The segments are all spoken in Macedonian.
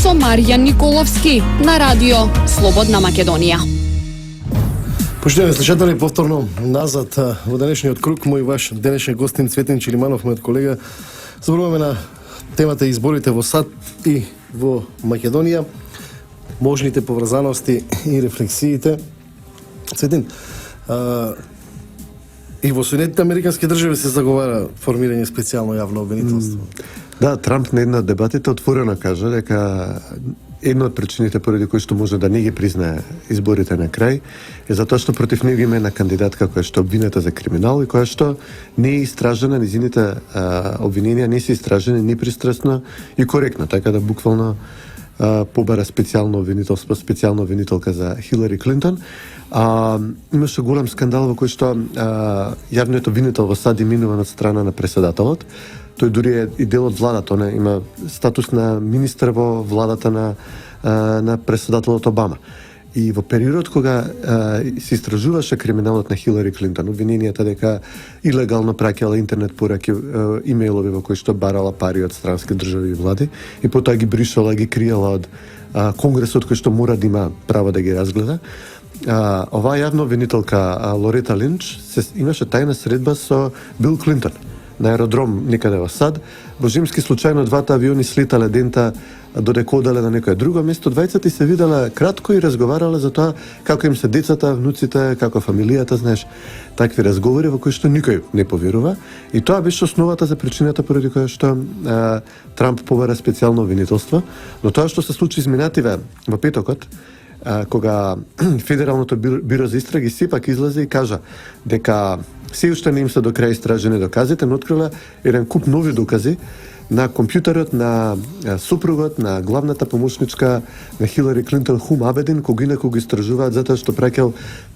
со Марјан Николовски на радио Слободна Македонија. Поштовани слушатели, повторно назад во денешниот круг, мој ваш денешен гостин Цветин Чилиманов, мојот колега. Зборуваме на темата изборите во САД и во Македонија, можните поврзаности и рефлексиите. Цветин, и во Соединетите Американски држави се заговара формирање специјално јавно обвинителство. Да, Трамп на една од дебатите отворено кажа дека една од причините поради кои што може да не ги признае изборите на крај е затоа што против него има една кандидатка која што е обвинета за криминал и која што не е истражена, низините обвиненија не се истражени ни пристрасно и коректно, така да буквално побара специјално обвинителство, специјална обвинителка за Хилари Клинтон. Имаше голем скандал во кој што јавниот обвинител во САД минува од страна на преседателот. Тој дури е и дел од владата, он има статус на министар во владата на преседателот Обама. И во периодот кога се истражуваше криминалот на Хилари Клинтон, обвиненијата дека илегално праќала интернет пораки, имејлови во кои што барала пари од странски држави и влади, и потоа ги бришала, ги криела од Конгресот кој што мора да има право да ги разгледа. Оваа јавна обвинителка Лорета Линч имаше тајна средба со Бил Клинтон на аеродром некаде во САД. Во зимски случајно двата авиони слетале дента додека оделе на некое друго место. Двајцата се виделе кратко и разговарале за тоа како им се децата, внуците, како фамилијата, знаеш, такви разговори во кои што никој не поверува. И тоа беше основата за причината поради која што Трамп побара специјално обвинителство. Но тоа што се случи изминативе во петокот, кога Федералното биро за истраги сепак излезе и кажа дека се уште не им се до крај истражени доказите, но открила еден куп нови докази на компјутерот на супругот на главната помошничка на Хилари Клинтон, Хум Абедин, кога инаку го истражуваат затоа што праќал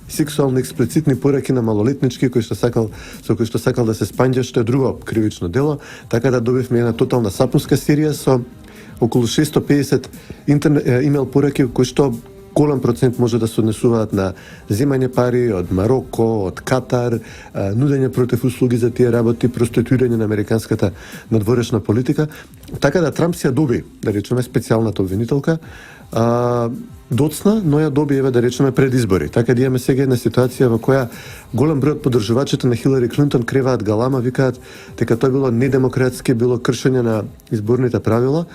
сексуално експлицитни пораки на малолетнички со кои што сакал да се спанѓа, што е друго кривично дело. Така да добивме една тотална сапунска серија со околу 650 имејл пораки кои што голем процент може да се однесуваат на земање пари од Мароко, од Катар, нудење против услуги за тие работи, проституирање на американската надворешна политика. Така да Трамп си ја доби, да речеме, специјалната обвинителка, доцна, но ја доби, еве да речеме, пред избори. Така да имаме сега една ситуација во која голем број од поддржувачите на Хилари Клинтон креваат галама, викаат дека тоа било недемократски, било кршење на изборните правила,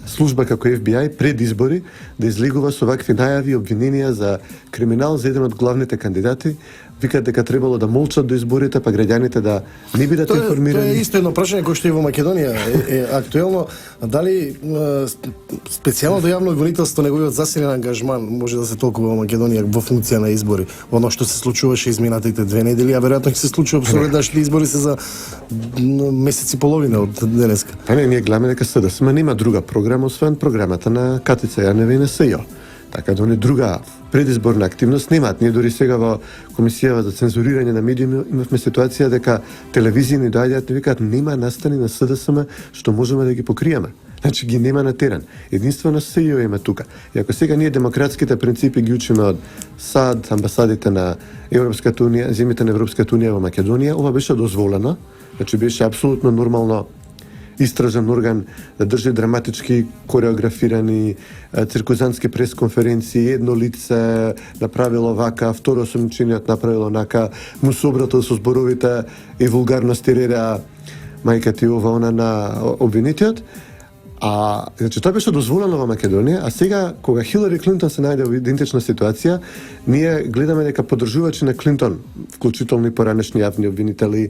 служба како FBI пред избори да излегува со вакви најави и обвиненија за криминал за еден од главните кандидати. Викаат дека требало да молчат до изборите, па граѓаните да не бидат информирани. Тоа е исто едно прашање кој што и во Македонија е актуелно. Дали специјално до јавно обвинителство неговиот засилен ангажман може да се толкува во Македонија во функција на избори? Оно што се случуваше изминатите 2 недели, а веројатно ќе се случува следващите избори се за месец и половина од денеска. Не, ние гледаме дека СДСМ нема друга програма освен програмата на Катица Јанева и на СЈО. Така да они друга предизборна активност немаат. Ние дори сега во Комисијава за цензурирање на медиуми имавме ситуација дека телевизии ни доаѓаат и викаат нема настани на СДСМ што можеме да ги покриеме. Значи ги нема на терен. Единствено СЈО има тука. И ако сега ние демократските принципи ги учиме од САД, амбасадите на Европската унија, земјите на Европската унија во Македонија, ова беше дозволено. Значи беше апсолутно нормално истражен орган да држи драматички кореографирани циркузантски пресконференции, едно лице направило вака, второ осомничениот направило онака, му се обратил со зборовите и вулгарности реда мајка ти ова она на обвинитиот. Значи тоа беше дозволено во Македонија, а сега кога Хилари Клинтон се најде во идентична ситуација, ние гледаме дека поддржувачи на Клинтон, вклучително и поранешни јавни обвинители,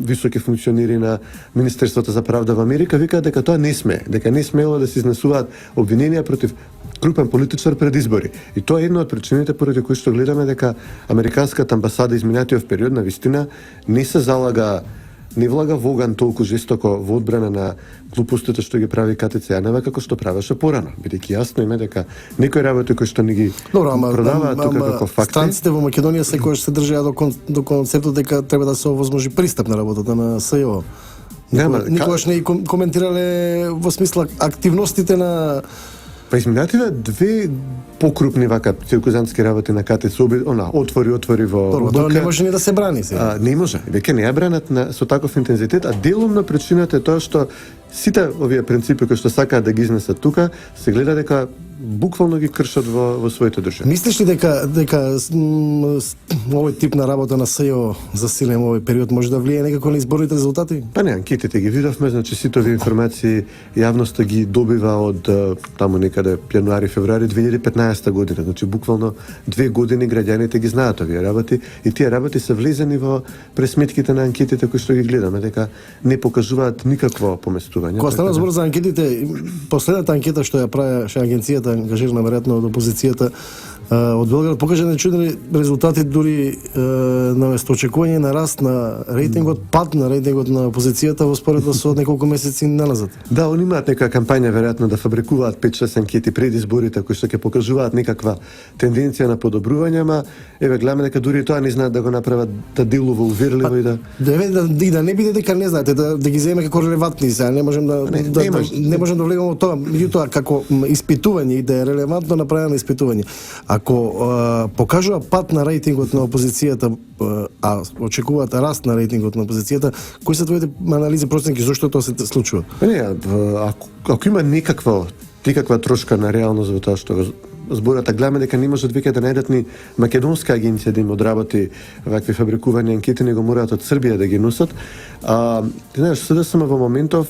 високи функционери на Министерството за правда во Америка, викаат дека тоа не смее, дека не смеело да се изнесуваат обвиненија против крупен политичар пред избори. И тоа е една од причините поради кои што гледаме дека американската амбасада изминатиот период на вистина не се залага, не влага во оган толку жестоко во одбрана на глупостите што ги прави Катица Јанева како што правеше порано, бидејќи јасно име дека некои работи кои што ни ги продаваат тука како факти. Странците во Македонија секогаш се држеа до концептот дека треба да се овозможи пристап на работата на СЈО. Никогаш не коментирале во смисла активностите на Па изминативе две покрупни вака циркузантски работи на КТ се отвори во Тоа ОБК. не може ни да се брани сега. Не може. Веќе не ја бранат со таков интензитет, а делумна причината е тоа што сите овие принципи кои што сакаат да ги изнесат тука, се гледа дека буквално ги кршат во своите држави. Мислиш ли дека овој тип на работа на СЈО засилен во овој период може да влијае некако на изборните резултати? Па не, анкетите ги видовме, значи сите овие информации јавноста ги добива од таму некаде јануари, февруари 2015 година. Значи буквално 2 години граѓаните ги знаат овие работи и тие работи се влезени во пресметките на анкетите кои што ги гледаме, дека не покажуваат никакво поместување. Кога стана збор за анкетите, последната анкета што ја правеше агенцијата ангажирана веројатно од опозицијата од Белград покажа нечудени резултати, дури наместо очекување на раст на рейтингот, пад на рейтингот на опозицијата во споредба со неколку месеци назад. Да, они имаат нека кампања веројатно да фабрикуваат 5-6 анкети пред изборите кои што ќе покажуваат некаква тенденција на подобрување, ама еве гледаме дека дури тоа не знаат да го направат да делува уверливо и да Да не биде дека не знаете, да ги земе како релевантни сега, не можем не можем да влегаме во тоа, меѓутоа како испитување и да е релевантно направено испитување. Ако покажува пат на рейтингот на опозицијата, а очекуваат раст на рейтингот на опозицијата, кои се твоите анализи, проценки зошто тоа се случува? Не, ако има некаква трошка на реалност во тоа што збората, гледаме дека не можат веќе да најдат ни македонска агенција да им одработи вакви фабрикувања анкети, него мораат од Србија да ги носат. Ти знаеш, СДСМ во моментов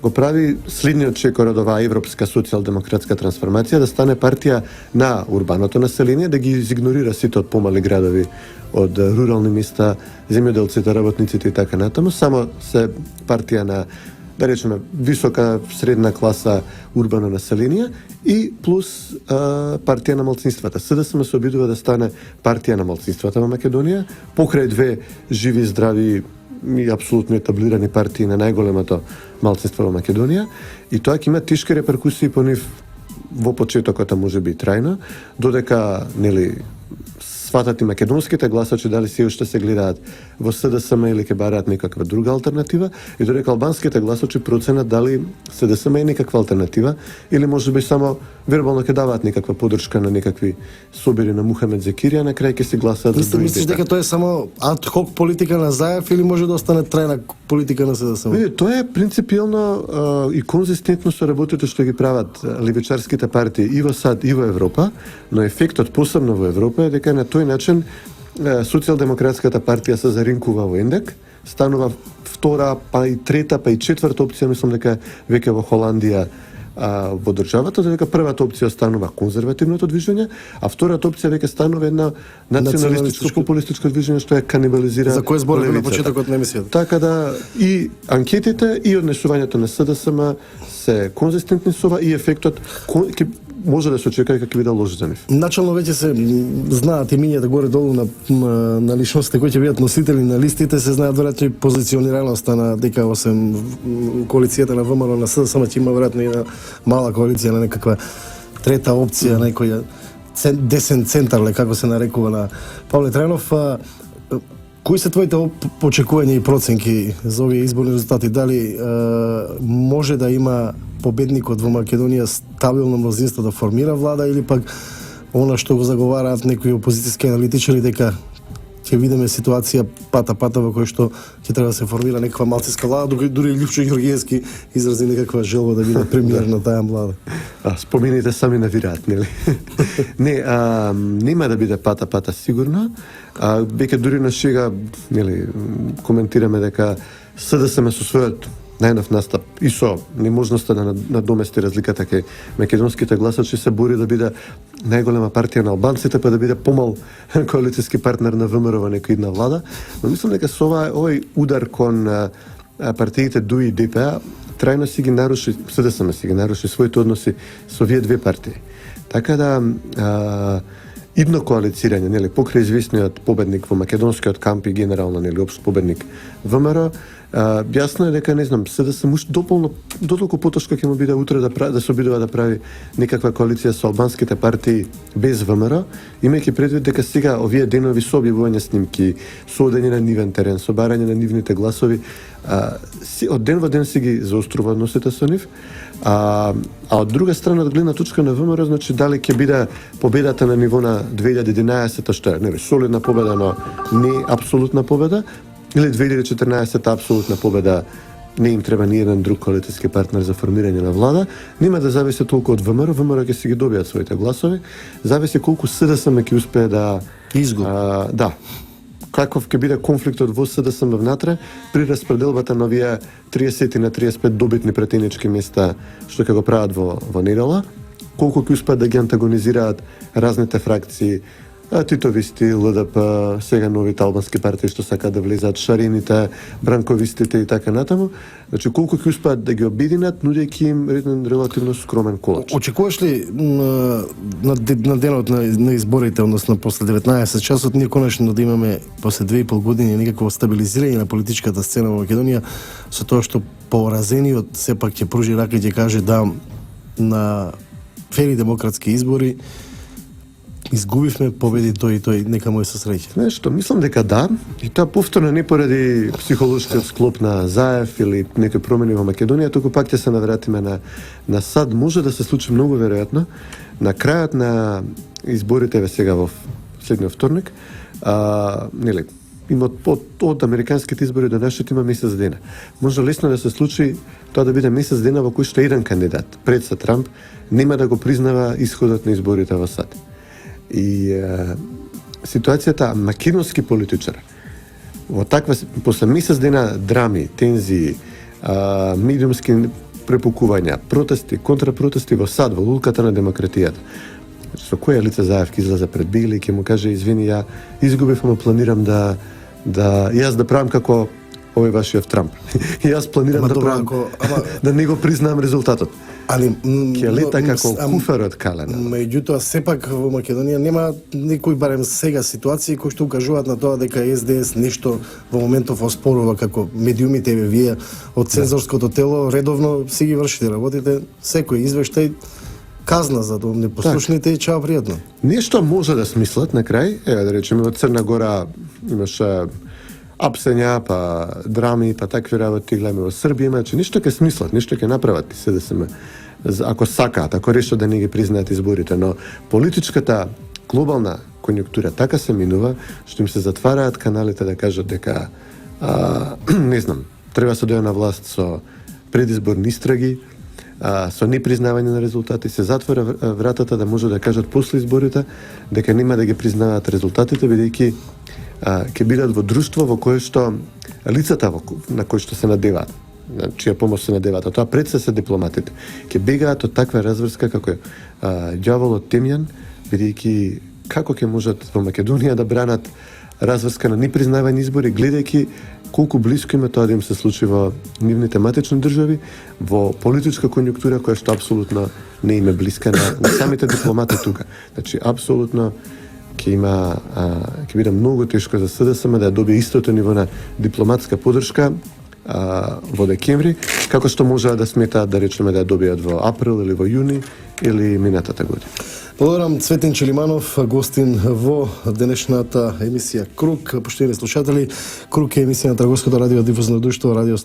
го прави следниот чекор од оваа европска социјалдемократска трансформација да стане партија на урбаното население, да ги изигнорира сите од помали градови, од рурални места, земјоделците, работниците и така натаму, само се партија на, да речеме, висока средна класа урбано население и плюс партија на малцинствата. СДСМ се обидува да стане партија на малцинствата во Македонија, покрај две живи, здрави и апсолутно етаблирани партии на најголемото малцинство во Македонија, и тоа ќе има тешки реперкусии по нив во почетокот, а може би и трајно, додека нели сватат и македонските гласачи дали се уште се гледаат во СДСМ или ќе бараат некаква друга алтернатива, и додека албанските гласачи проценат дали СДСМ е некаква алтернатива или може би само вербално ќе даваат некаква поддршка на некакви собери на Мухамед Зекирија, на крај ќе се гласаат за други. Мислиш дека тоа е само ад хок политика на Заев или може да остане трајна политика на СДСМ? Тоа е принципиелно и конзистентно со работите што ги прават левичарските партии и во САД и во Европа, но ефектот посебно во Европа е дека на тој начин социјалдемократската партија се заринкува во индек, станува втора, па и трета, па и четврта опција, мислам дека веќе во Холандија во државата, дека првата опција станува конзервативното движење, а втората опција веќе станува една националистичко популистичко движење што ја канибализира за кој зборуваме на почетокот на емисијата. Така да и анкетите и однесувањето на СДСМ се конзистентни со ова и ефектот може да се очекува како биде лош за нив. Начално веќе се знаат имињата горе-долу на личностите кои ќе бидат носители на листите, се знаат веројатно и позиционираноста на ДК8 коалицијата на ВМРО на СДСМ, ќе има веројатно и на мала коалиција на некаква трета опција, некоја десен центар, како се нарекува на Павле Трајанов. Кои се твоите очекувања и проценки за овие изборни резултати? Дали може да има победникот во Македонија стабилно мнозинство да формира влада, или пак она што го заговараат некои опозицијски аналитичари дека ќе видиме ситуација пата во кој што ќе треба да се формира некаква малцинска влада, дури Лјупчо Ѓоргиевски изрази некаква желба да биде премиер на таа влада. Спомените сами навираат, нели? Не, нема да биде пата сигурно. Веќе дури на шега, нели, коментираме дека СДСМ со својот најнов настап и со неможноста да надомести разликата кај македонските гласачи се бори да биде најголема партија на албанците, па да биде помал коалицијски партнер на ВМРО во некоја една влада. Но мислам дека со овој удар кон партиите ДУИ и ДПА трајно си ги наруши, СДСМ си ги наруши своите односи со овие две партии. Така да идно коалицирање, нели, покрај известниот победник во македонскиот камп и генерално, нели, општ победник ВМРО, Јасно е дека, не знам, СДСМ уш дотолку потешко ќе му биде утре да се обидува да прави некаква коалиција со албанските партии без ВМРО, имајќи предвид дека сега овие денови со објавување снимки, со одење на нивен терен, со барање на нивните гласови, од ден во ден си ги заострува односите со нив, а од друга страна, од гледна точка на ВМРО, значи дали ќе биде победата на ниво на 2011 што е солидна победа, но не апсолутна победа, или 2014 апсолутна победа, не им треба ни еден друг коалицијски партнер за формирање на влада, нема да зависи толку од ВМРО, ВМРО ќе си ги добијат своите гласови, зависи колку СДСМ ќе успее да изгуби. Да. Каков ќе биде конфликтот во СДСМ внатре при распределбата на овие 30 на 35 добитни претенички места што ќе го прават во недела, колку ќе успеат да ги антагонизираат разните фракции, титовисти, ЛДП, сега новите албански партии што сакаат да влезат, шарините, бранковистите и така натаму. Значи колку ќе успеат да ги обединат, нудејќи им еден релативно скромен колач. Очекуваш ли на денот на изборите, односно после 19 часот, ние конечно да имаме после 2,5 години некакво стабилизирање на политичката сцена во Македонија, со тоа што поразениот сепак ќе пружи рака и ќе каже да на фери демократски избори изгубивме, победи тој и тој, нека му е со среќа. Нешто, мислам дека да, и тоа повторно не поради психолошкиот склоп на Заев или некои промени во Македонија, туку пак ќе се навратиме на САД. Може да се случи многу веројатно на крајот на изборите сега во следниот вторник, нели, има од американските избори до нашите има месец дена. Може лесно да се случи тоа да биде месец дена во кој што еден кандидат, пред се Трамп, нема да го признава исходот на изборите во САД. И ситуацијата македонски политичар во таква после месец дена драми, тензии, медиумски препукувања, протести, контрапротести во САД, во лулката на демократијата. Со кое лице Заев ќе излезе пред Били и ќе му каже извини, ја изгубив, ама планирам да јас да правам како овој вашиот Трамп. И јас планирам да правам да не го признавам резултатот. Али ќе лета како куфер од калена. Меѓутоа сепак во Македонија нема некои барем сега ситуации кои што укажуваат на тоа дека СДС нешто во моментов оспорува, како медиумите вие од цензорското тело редовно си ги вршите работите, секој извештај казна за непослушните и чао пријатно. Нешто може да смислат на крај, да речеме од Црна Гора имаше апсења, па драми, па такви работи, гледаме во Србија, значи нешто ќе смислат, нешто ќе направат и СДСМ, ако сакаат, ако решат да не ги признаат изборите, но политичката глобална конјунктура така се минува, што им се затвараат каналите да кажат дека не знам, треба се дојде на власт со предизборни истраги, со непризнавање на резултати, се затвора вратата да може да кажат после изборите дека нема да ги признаваат резултатите, бидејќи ќе бидат во друштво во кое што лицата на кои што се надеваат, на чија помош се надеваат, а тоа пред се дипломатите, ќе бегаат од таква разврска како ѓаволот Темјан, бидејќи како ќе можат во Македонија да бранат разврска на непризнавање избори, гледајќи колку блиско има тоа да им се случи во нивните матични држави, во политичка конјунктура која што апсолутно не им е блиска на самите дипломати тука. Значи, апсолутно ќе биде многу тешко за СДСМ да добие истото ниво на дипломатска поддршка во декември, како што можеа да сметаат да речеме да ја добијат во април или во јуни или минатата година. Благодарам Цветин Челиманов, гостин во денешната емисија Круг. Поштени слушатели, Круг е емисија на Трговското радио дифузно друштво Радио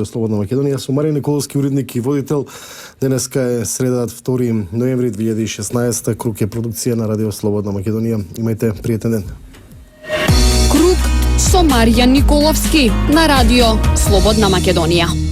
Слободна Македонија со Маријан Николовски, уредник и водител. Денеска е среда 2 ноември 2016. Круг е продукција на Радио Слободна Македонија. Имајте пријатен ден. Круг со Маријан Николовски на Радио Слободна Македонија.